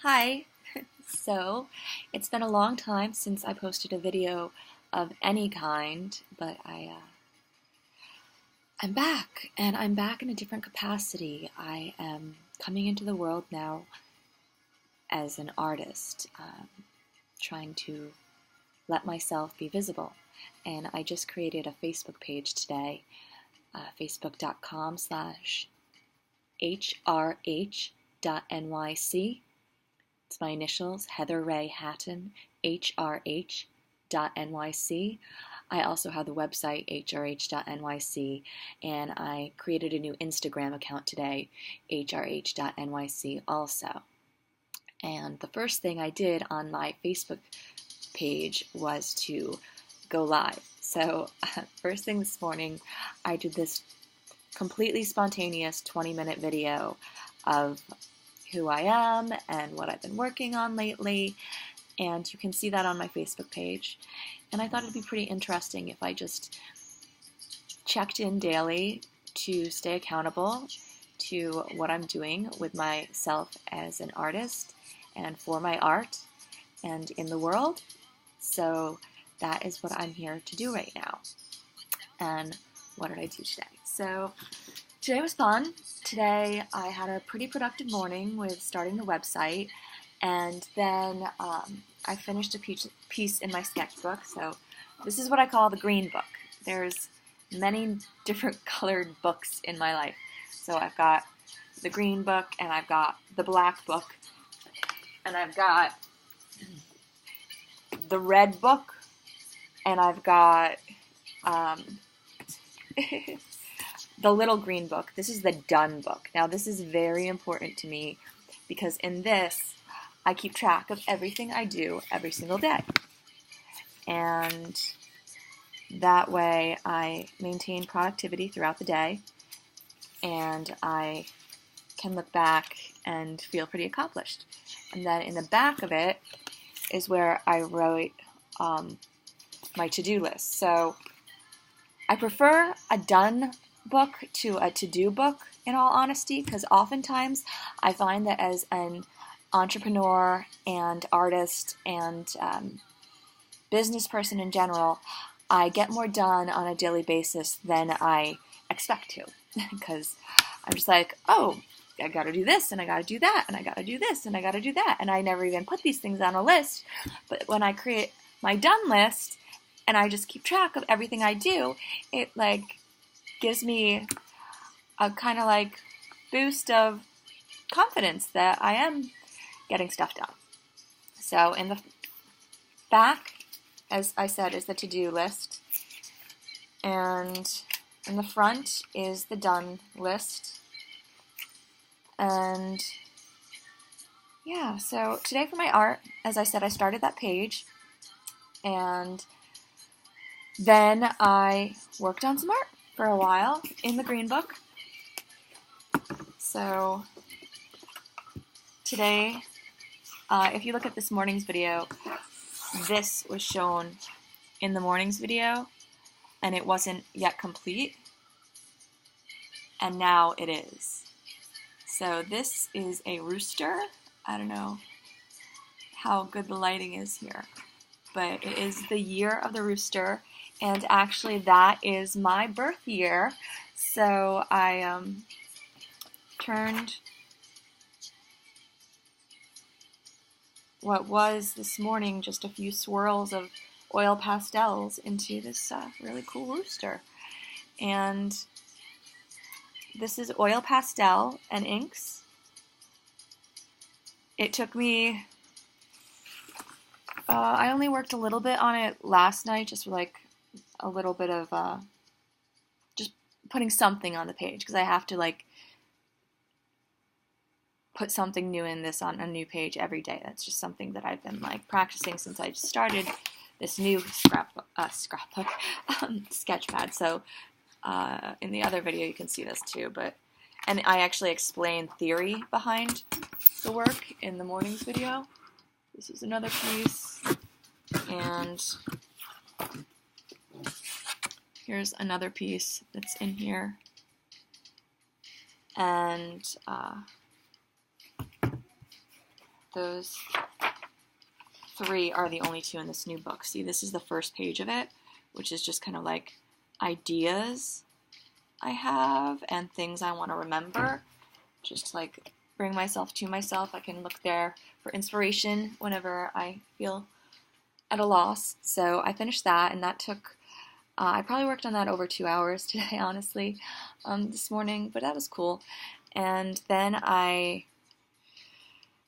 Hi. So, it's been a long time since I posted a video of any kind, but I'm back, and I'm back in a different capacity. I am coming into the world now as an artist, trying to let myself be visible. And I just created a Facebook page today, facebook.com/hrh.nyc. It's my initials, Heather Ray Hatton, hrh.nyc. I also have the website, hrh.nyc, and I created a new Instagram account today, hrh.nyc also. And the first thing I did on my Facebook page was to go live. So, first thing this morning, I did this completely spontaneous 20-minute video of who I am and what I've been working on lately, and you can see that on my Facebook page. And I thought it'd be pretty interesting if I just checked in daily to stay accountable to what I'm doing with myself as an artist and for my art and in the world. So that is what I'm here to do right now. And what did I do today? So today was fun. Today I had a pretty productive morning with starting the website, and then I finished a piece in my sketchbook. So this is what I call the green book. There's many different colored books in my life. So I've got the green book, and I've got the black book, and I've got the red book, and I've got the little green book. This is the done book. Now this is very important to me because in this I keep track of everything I do every single day. And that way I maintain productivity throughout the day, and I can look back and feel pretty accomplished. And then in the back of it is where I wrote my to-do list. So I prefer a done book to a to-do book, in all honesty, because oftentimes I find that as an entrepreneur and artist and business person in general, I get more done on a daily basis than I expect to, because I'm just like, oh, I gotta do this, and I gotta do that, and I gotta do this, and I gotta do that, and I never even put these things on a list. But when I create my done list, and I just keep track of everything I do, it gives me a kind of boost of confidence that I am getting stuff done. So in the back, as I said, is the to-do list, and in the front is the done list. And yeah, so today for my art, as I said, I started that page, and then I worked on some art for a while in the green book. So today, if you look at this morning's video, this was shown in the morning's video, and it wasn't yet complete, and now it is. So this is a rooster. I don't know how good the lighting is here, but it is the year of the rooster, and actually that is my birth year. So I turned what was this morning just a few swirls of oil pastels into this really cool rooster. And this is oil pastel and inks. It took me, I only worked a little bit on it last night, just for a little bit of just putting something on the page, because I have to put something new in this on a new page every day. That's just something that I've been practicing since I started this new sketchpad. So in the other video you can see this too, and I actually explain theory behind the work in the morning's video. This is another piece, and here's another piece that's in here, and those 3 are the only 2 in this new book. See, this is the first page of it, which is just kind of like ideas I have and things I want to remember. Just like bring myself to myself. I can look there for inspiration whenever I feel at a loss. So I finished that, and that took, I probably worked on that over 2 hours today, honestly, this morning, but that was cool. And then I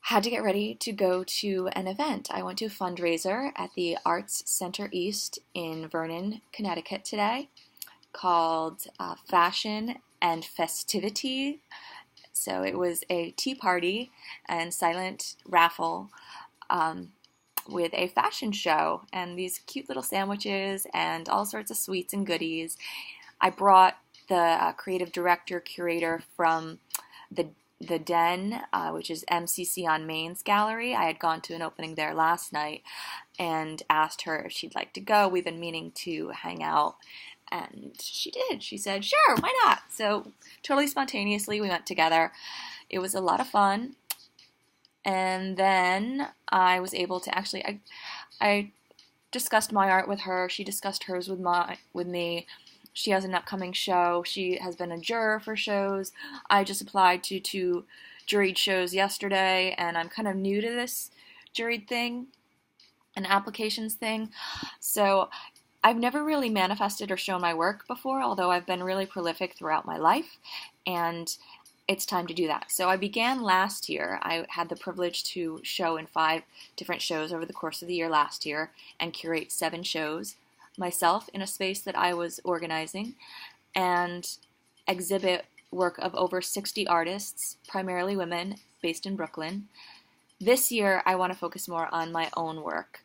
had to get ready to go to an event. I went to a fundraiser at the Arts Center East in Vernon, Connecticut today called Fashion and Festivity. So it was a tea party and silent raffle with a fashion show and these cute little sandwiches and all sorts of sweets and goodies. I brought the creative director, curator from the Den, which is MCC on Main's gallery. I had gone to an opening there last night and asked her if she'd like to go. We've been meaning to hang out, and she did. She said, sure, why not? So totally spontaneously, we went together. It was a lot of fun. And then I was able to actually, I discussed my art with her. She discussed hers with me. She has an upcoming show. She has been a juror for shows. I just applied to 2 juried shows yesterday, and I'm kind of new to this juried thing, an applications thing. So I've never really manifested or shown my work before, although I've been really prolific throughout my life, and it's time to do that. So I began last year. I had the privilege to show in 5 different shows over the course of the year last year and curate 7 shows myself in a space that I was organizing and exhibit work of over 60 artists, primarily women, based in Brooklyn. This year, I want to focus more on my own work.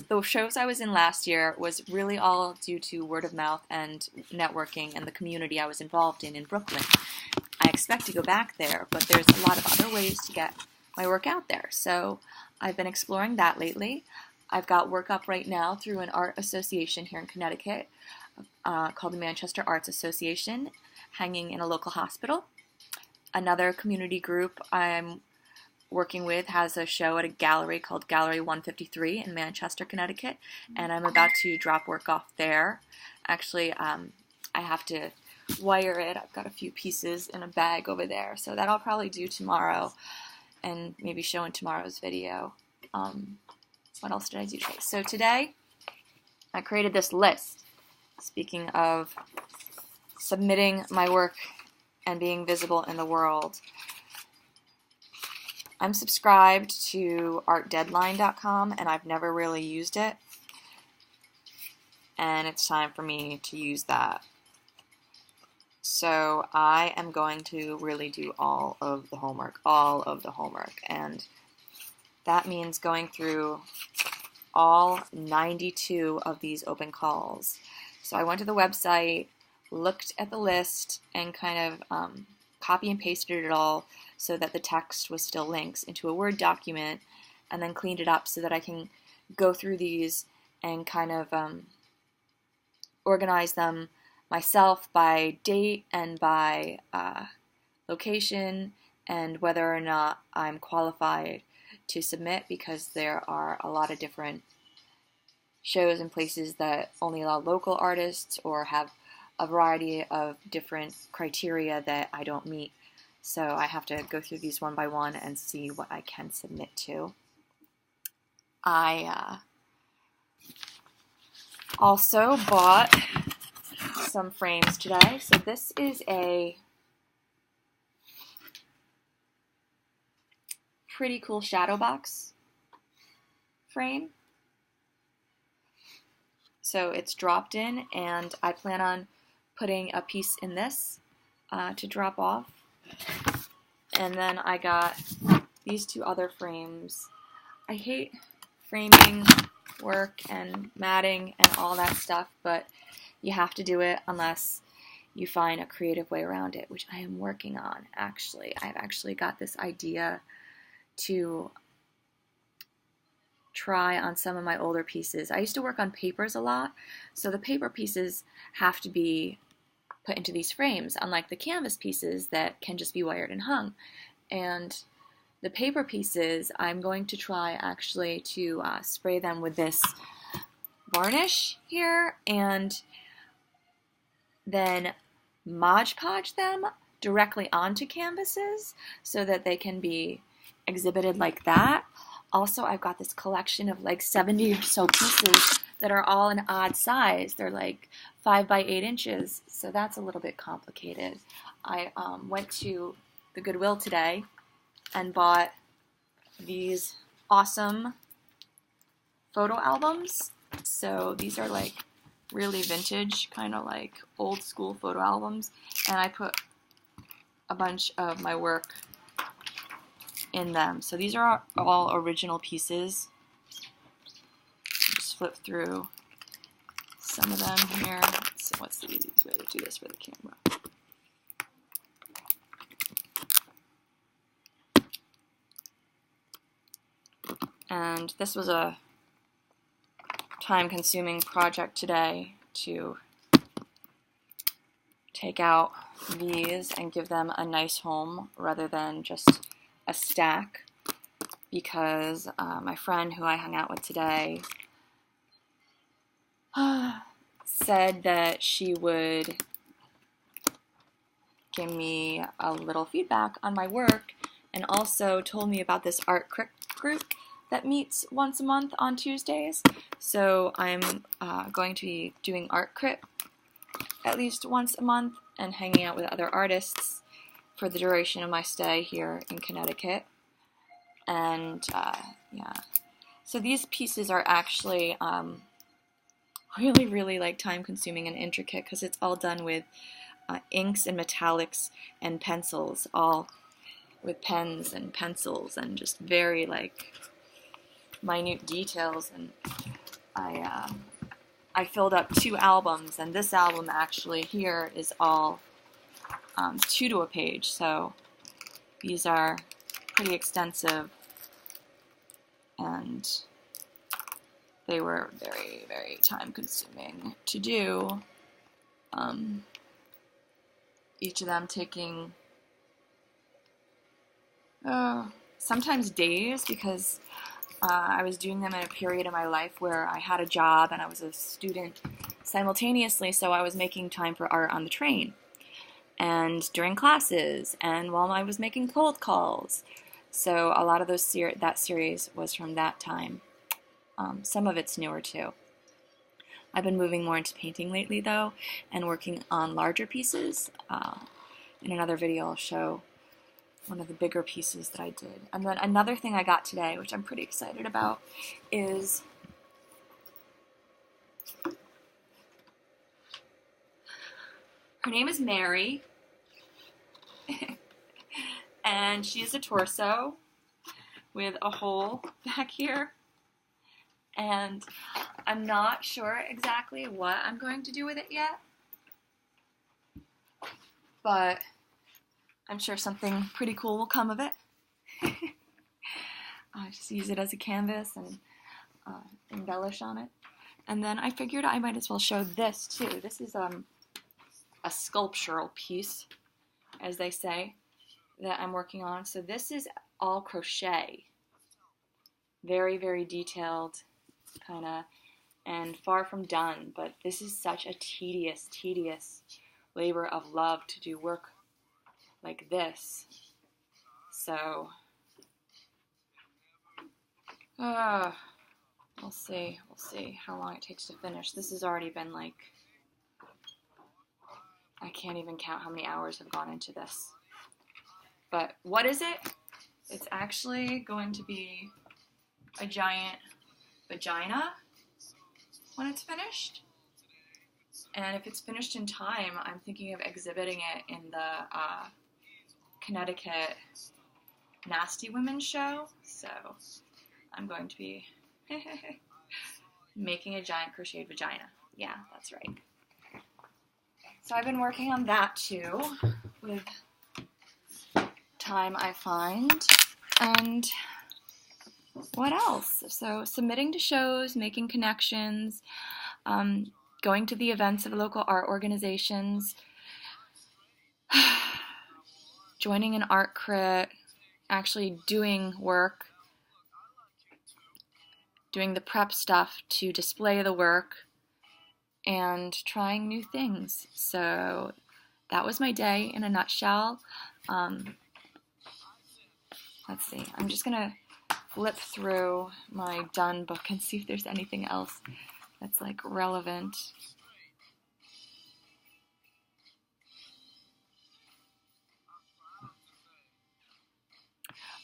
The shows I was in last year was really all due to word of mouth and networking and the community I was involved in Brooklyn. I expect to go back there, but there's a lot of other ways to get my work out there. So I've been exploring that lately. I've got work up right now through an art association here in Connecticut called the Manchester Arts Association, hanging in a local hospital. Another community group I'm working with has a show at a gallery called Gallery 153 in Manchester, Connecticut, and I'm about to drop work off there. Actually, I have to wire it. I've got a few pieces in a bag over there, so that I'll probably do tomorrow and maybe show in tomorrow's video. What else did I do today? So today, I created this list. Speaking of submitting my work and being visible in the world, I'm subscribed to artdeadline.com, and I've never really used it. And it's time for me to use that. So I am going to really do all of the homework. And that means going through all 92 of these open calls. So I went to the website, looked at the list, and kind of copy and pasted it all so that the text was still links into a Word document, and then cleaned it up so that I can go through these and kind of organize them myself by date and by location and whether or not I'm qualified to submit, because there are a lot of different shows and places that only allow local artists or have a variety of different criteria that I don't meet. So I have to go through these one by one and see what I can submit to. I also bought some frames today. So this is a pretty cool shadow box frame. So it's dropped in, and I plan on putting a piece in this to drop off. And then I got these 2 other frames. I hate framing work and matting and all that stuff, but you have to do it unless you find a creative way around it, which I am working on, actually. I've actually got this idea to try on some of my older pieces. I used to work on papers a lot, so the paper pieces have to be put into these frames, unlike the canvas pieces that can just be wired and hung. And the paper pieces, I'm going to try actually to spray them with this varnish here and then Mod Podge them directly onto canvases so that they can be exhibited like that. Also, I've got this collection of like 70 or so pieces that are all an odd size. They're like 5 by 8 inches, so that's a little bit complicated. I went to the Goodwill today and bought these awesome photo albums. So these are like really vintage, kind of like old school photo albums, and I put a bunch of my work in them. So these are all original pieces. Just flip through some of them here. So what's the easiest way to do this for the camera? And this was a time-consuming project today to take out these and give them a nice home rather than just a stack, because my friend who I hung out with today said that she would give me a little feedback on my work, and also told me about this art group that meets once a month on Tuesdays. So I'm going to be doing Art Crit at least once a month and hanging out with other artists for the duration of my stay here in Connecticut. And yeah, so these pieces are actually really, really like time-consuming and intricate because it's all done with inks and metallics and pencils, all with pens and pencils and just very like minute details. And I filled up 2 albums, and this album actually here is all 2 to a page, so these are pretty extensive, and they were very, very time-consuming to do. Each of them taking sometimes days, because I was doing them in a period of my life where I had a job and I was a student simultaneously, so I was making time for art on the train and during classes and while I was making cold calls. So a lot of that series was from that time. Some of it's newer too. I've been moving more into painting lately though, and working on larger pieces. In another video I'll show one of the bigger pieces that I did. And then another thing I got today, which I'm pretty excited about, is her name is Mary, and she is a torso with a hole back here. And I'm not sure exactly what I'm going to do with it yet, but I'm sure something pretty cool will come of it. I just use it as a canvas and embellish on it. And then I figured I might as well show this too. This is a sculptural piece, as they say, that I'm working on. So this is all crochet. Very, very detailed, kind of, and far from done. But this is such a tedious, tedious labor of love to do work like this. So, we'll see how long it takes to finish. This has already been like, I can't even count how many hours have gone into this. But what is it? It's actually going to be a giant vagina when it's finished. And if it's finished in time, I'm thinking of exhibiting it in the Connecticut Nasty Women show. So I'm going to be making a giant crocheted vagina. Yeah, that's right. So I've been working on that too, with time I find. And what else? So submitting to shows, making connections, going to the events of local art organizations, joining an art crit, actually doing work, doing the prep stuff to display the work, and trying new things. So that was my day in a nutshell. Let's see, I'm just gonna flip through my done book and see if there's anything else that's like relevant.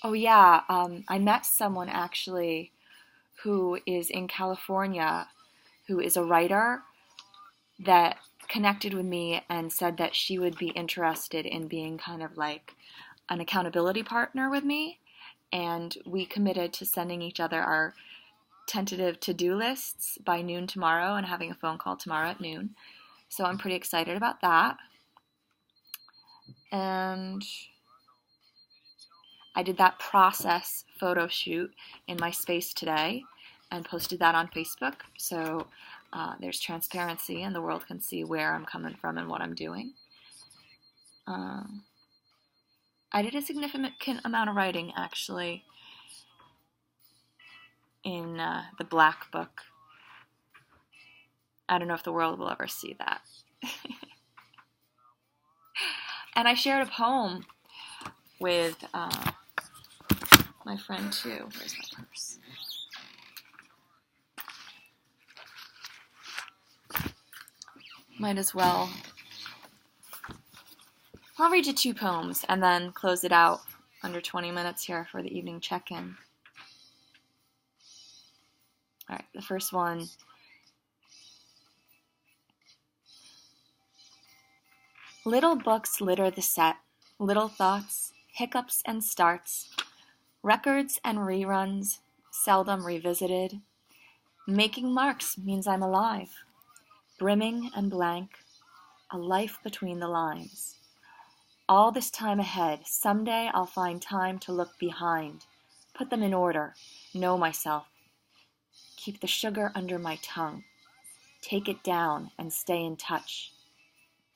Oh yeah, I met someone actually who is in California, who is a writer, that connected with me and said that she would be interested in being kind of like an accountability partner with me. And we committed to sending each other our tentative to-do lists by noon tomorrow and having a phone call tomorrow at noon. So I'm pretty excited about that. And I did that process photo shoot in my space today and posted that on Facebook. So there's transparency and the world can see where I'm coming from and what I'm doing. I did a significant amount of writing actually in the Black Book. I don't know if the world will ever see that. And I shared a poem with my friend too. Where's my purse? Might as well. I'll read you 2 poems and then close it out under 20 minutes here for the evening check-in. All right, the first one. Little books litter the set, little thoughts, hiccups and starts, records and reruns, seldom revisited. Making marks means I'm alive, brimming and blank, a life between the lines. All this time ahead, someday I'll find time to look behind, put them in order, know myself, keep the sugar under my tongue, take it down and stay in touch.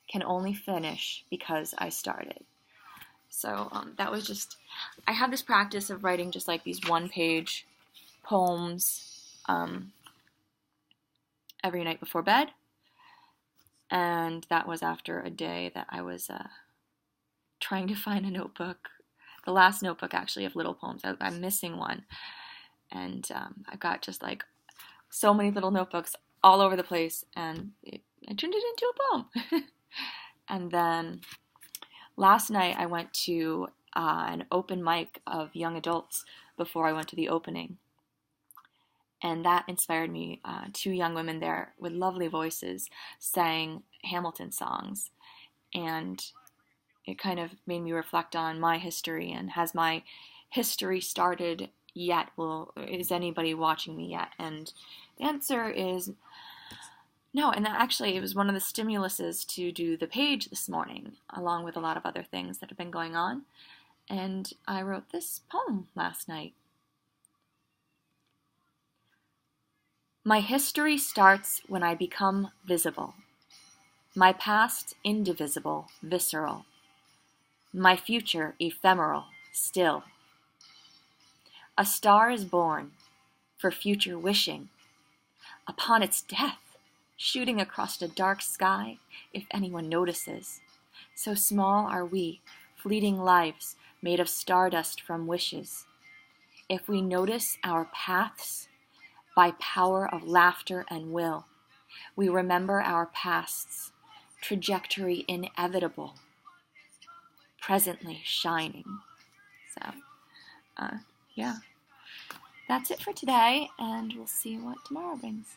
Can only finish because I started. So that was just, I have this practice of writing just like these 1-page poems every night before bed. And that was after a day that I was trying to find a notebook. The last notebook actually of little poems. I'm missing one. And I've got just like so many little notebooks all over the place. And I turned it into a poem. And then last night I went to an open mic of young adults before I went to the opening. And that inspired me. 2 young women there with lovely voices sang Hamilton songs. And it kind of made me reflect on my history and has my history started yet? Is anybody watching me yet? And the answer is no. And actually, it was one of the stimuluses to do the page this morning, along with a lot of other things that have been going on. And I wrote this poem last night. My history starts when I become visible. My past indivisible, visceral. My future ephemeral, still. A star is born for future wishing. Upon its death, shooting across a dark sky, if anyone notices. So small are we, fleeting lives made of stardust from wishes. If we notice our paths, by power of laughter and will, we remember our pasts, trajectory inevitable, presently shining. So, yeah. That's it for today, and we'll see what tomorrow brings.